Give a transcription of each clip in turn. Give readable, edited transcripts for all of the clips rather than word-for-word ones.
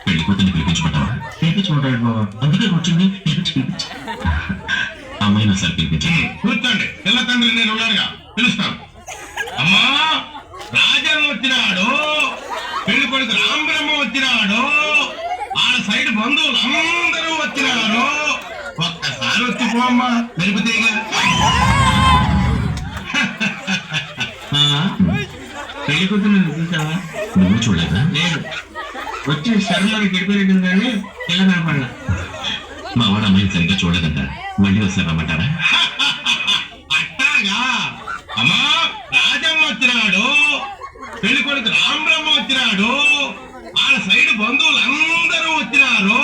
పెళ్లి కూతుర్ని పిలిపించుకుంటావా? పిలిపించుకుంటాడు బాబా, అందుకే వచ్చింది. అమ్మాయిని ఒకసారి పిలిపించి. కూర్చోండి, పిల్ల తండ్రి నేను ఉన్నానుగా, పిలుస్తాను. అమ్మా, రాజన్ వచ్చినాడు, పెళ్లి కొడుకు రాంబ్రహ్మ వచ్చినాడు, వాళ్ళ సైడ్ బంధువులు అందరూ వచ్చినారు. ఒక్కసారి వచ్చి పోమ్మా, మెరుపుతీగా. పెళ్లి కూతురు చూసావా? నువ్వు చూడలేదా? లేదు. వచ్చి శరీరాన్ని గడిపోయి కానీ పిల్ల కనపడలా. మా వాడు అమ్మాయిని సరిగ్గా చూడలేదంట, మళ్ళీ వస్తారు రమ్మంటారా? అట్టాగా. అమ్మా, రాజమ్మ వచ్చినాడు, పెళ్లి కొడుకు రాంబ్రహ్మ వచ్చినాడు, వాళ్ళ సైడ్ బంధువులు అందరూ వచ్చినారు.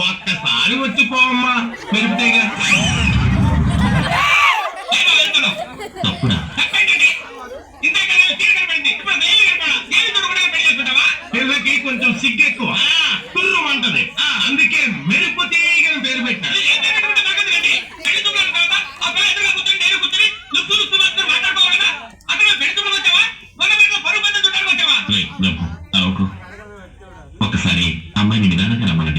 ఒక్కసారి వచ్చి పోమ్మా, మెరుపుతీగా. తప్పుడా? పిల్లకి కొంచెం సిగ్గెక్కువ, తుర్రు అంటది, అందుకే మెరుపు తీగని పేరు పెట్టారు. ఒకసారి అమ్మాయిని నిదానంగా రమ్మని